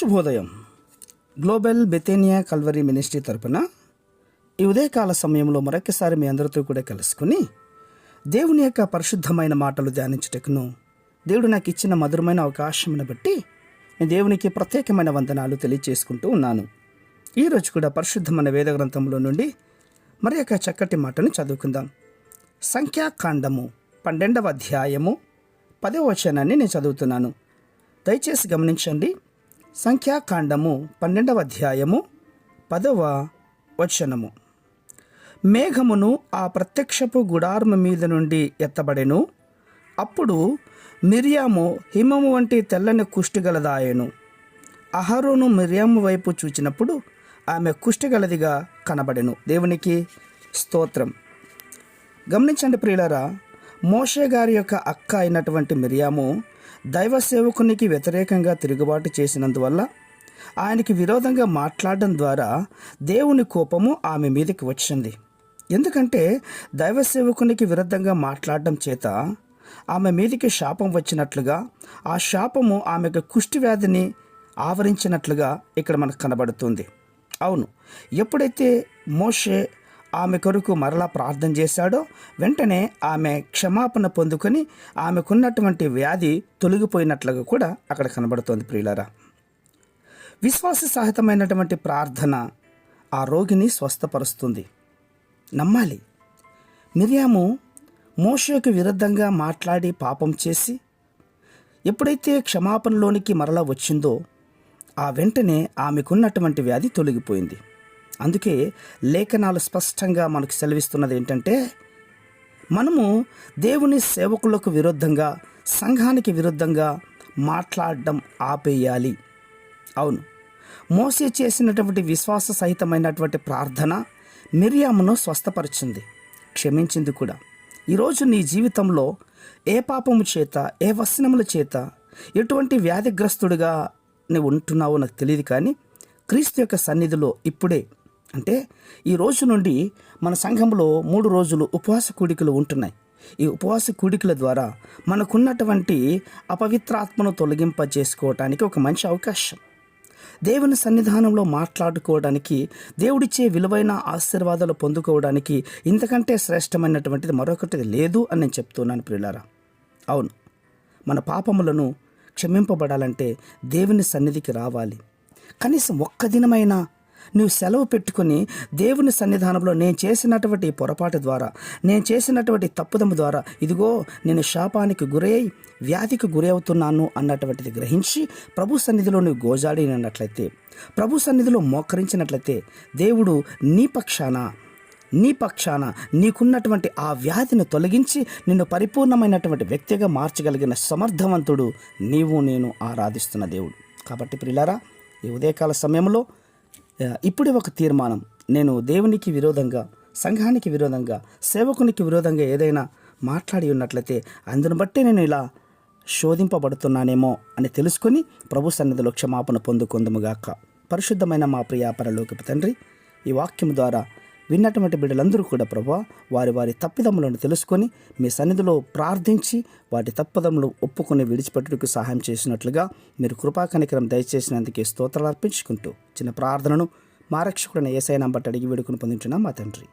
శుభోదయం. Global బెతేనియా Calvary ministry తరపున ఈ ఉదయకాల సమయంలో మరొకసారి మీ అందరితో కూడా కలుసుకుని దేవుని యొక్క పరిశుద్ధమైన మాటలు ధ్యానించుటకును దేవుడు నాకు ఇచ్చిన మధురమైన అవకాశమును బట్టి నేను దేవునికి ప్రత్యేకమైన వందనాలు తెలియజేసుకుంటూ ఉన్నాను. ఈరోజు కూడా పరిశుద్ధమైన వేద గ్రంథంలో నుండి మరి యొక్క చక్కటి మాటను చదువుకుందాం. సంఖ్యాకాండము 12వ అధ్యాయము 10వ వచనాన్ని నేను చదువుతున్నాను. దయచేసి గమనించండి. సంఖ్యాకాండము 12వ అధ్యాయము 10వ వచనము. మేఘమును ఆ ప్రత్యక్షపు గుడారము మీద నుండి ఎత్తబడెను. అప్పుడు మిర్యాము హిమము వంటి తెల్లని కుష్టిగలదాయెను. అహరోను మిర్యాము వైపు చూచినప్పుడు ఆమె కుష్టిగలదిగా కనబడెను. దేవునికి స్తోత్రం. గమనించండి ప్రియులారా, మోషే గారి యొక్క అక్క అయినటువంటి మిర్యాము దైవ సేవకునికి వ్యతిరేకంగా తిరుగుబాటు చేసినందువల్ల ఆయనకి విరోధంగా మాట్లాడడం ద్వారా దేవుని కోపము ఆమె మీదకి వచ్చింది. ఎందుకంటే దైవ సేవకునికి విరుద్ధంగా మాట్లాడడం చేత ఆమె మీదికి శాపం వచ్చినట్లుగా, ఆ శాపము ఆమెకు కుష్టి వ్యాధిని ఆవరించినట్లుగా ఇక్కడ మనకు కనబడుతుంది. అవును, ఎప్పుడైతే మోషే ఆమె కొరకు మరలా ప్రార్థన చేశాడో వెంటనే ఆమె క్షమాపణ పొందుకొని ఆమెకున్నటువంటి వ్యాధి తొలగిపోయినట్లుగా కూడా అక్కడ కనబడుతోంది. ప్రియులారా, విశ్వాస సహితమైనటువంటి ప్రార్థన ఆ రోగిని స్వస్థపరుస్తుంది. నమ్మాలి. మిర్యాము మోషేకు విరుద్ధంగా మాట్లాడి పాపం చేసి ఎప్పుడైతే క్షమాపణలోనికి మరలా వచ్చిందో ఆ వెంటనే ఆమెకున్నటువంటి వ్యాధి తొలగిపోయింది. అందుకే లేఖనాలు స్పష్టంగా మనకు సెలవిస్తున్నది ఏంటంటే, మనము దేవుని సేవకులకు విరుద్ధంగా, సంఘానికి విరుద్ధంగా మాట్లాడడం ఆపేయాలి. అవును, మోసే చేసినటువంటి విశ్వాస సహితమైనటువంటి ప్రార్థన మిర్యామును స్వస్థపరిచింది, క్షమించింది కూడా. ఈరోజు నీ జీవితంలో ఏ పాపము చేత, ఏ వసనముల చేత, ఎటువంటి వ్యాధిగ్రస్తుడిగా నువ్వు ఉంటున్నావో నాకు తెలియదు, కానీ క్రీస్తు యొక్క సన్నిధిలో ఇప్పుడే, అంటే ఈ రోజు నుండి మన సంఘంలో 3 రోజులు ఉపవాస కూడికలు ఉంటున్నాయి. ఈ ఉపవాస కూడికల ద్వారా మనకున్నటువంటి అపవిత్రాత్మను తొలగింపజేసుకోవటానికి ఒక మంచి అవకాశం. దేవుని సన్నిధానంలో మాట్లాడుకోవడానికి, దేవుడిచ్చే విలువైన ఆశీర్వాదాలు పొందుకోవడానికి ఇంతకంటే శ్రేష్టమైనటువంటిది మరొకటి లేదు అని నేను చెప్తున్నాను ప్రియులారా. అవును, మన పాపములను క్షమింపబడాలంటే దేవుని సన్నిధికి రావాలి. కనీసం ఒక్క దినమైనా నువ్వు సెలవు పెట్టుకుని దేవుని సన్నిధానంలో నేను చేసినటువంటి పొరపాటు ద్వారా, నేను చేసినటువంటి తప్పుదము ద్వారా ఇదిగో నేను శాపానికి గురై వ్యాధికి గురి అవుతున్నాను అన్నటువంటిది గ్రహించి ప్రభు సన్నిధిలో నువ్వు గోజాడినట్లయితే, ప్రభు సన్నిధిలో మోకరించినట్లయితే దేవుడు నీ పక్షాన నీకున్నటువంటి ఆ వ్యాధిని తొలగించి నిన్ను పరిపూర్ణమైనటువంటి వ్యక్తిగా మార్చగలిగిన సమర్థవంతుడు నీవు నేను ఆరాధిస్తున్న దేవుడు. కాబట్టి ప్రియులారా, ఈ ఉదయకాల సమయంలో ఇప్పుడే ఒక తీర్మానం. నేను దేవునికి విరోధంగా, సంఘానికి విరోధంగా, సేవకునికి విరోధంగా ఏదైనా మాట్లాడి ఉన్నట్లయితే అందును బట్టి నేను ఇలా శోధింపబడుతున్నానేమో అని తెలుసుకొని ప్రభు సన్నిధిలో క్షమాపణ పొందుకొందుముగాక. పరిశుద్ధమైన మా ప్రియ పరలోకపు తండ్రి, ఈ వాక్యం ద్వారా విన్నటువంటి బిడ్డలందరూ కూడా ప్రభువా వారి వారి తప్పిదములను తెలుసుకొని మీ సన్నిధిలో ప్రార్థించి వాటి తప్పిదములు ఒప్పుకొని విడిచిపెట్టుటకు సహాయం చేసినట్లుగా మీరు కృపా కనికరం దయచేసినందుకే స్తోత్రాలు అర్పించుకుంటూ చిన్న ప్రార్థనను మా రక్షకుడైన యేసయ్య నంబట అడిగి వేడుకొని పొందుచున్నాం మా తండ్రి.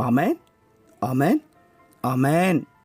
ఆమేన్, ఆమేన్, ఆమేన్.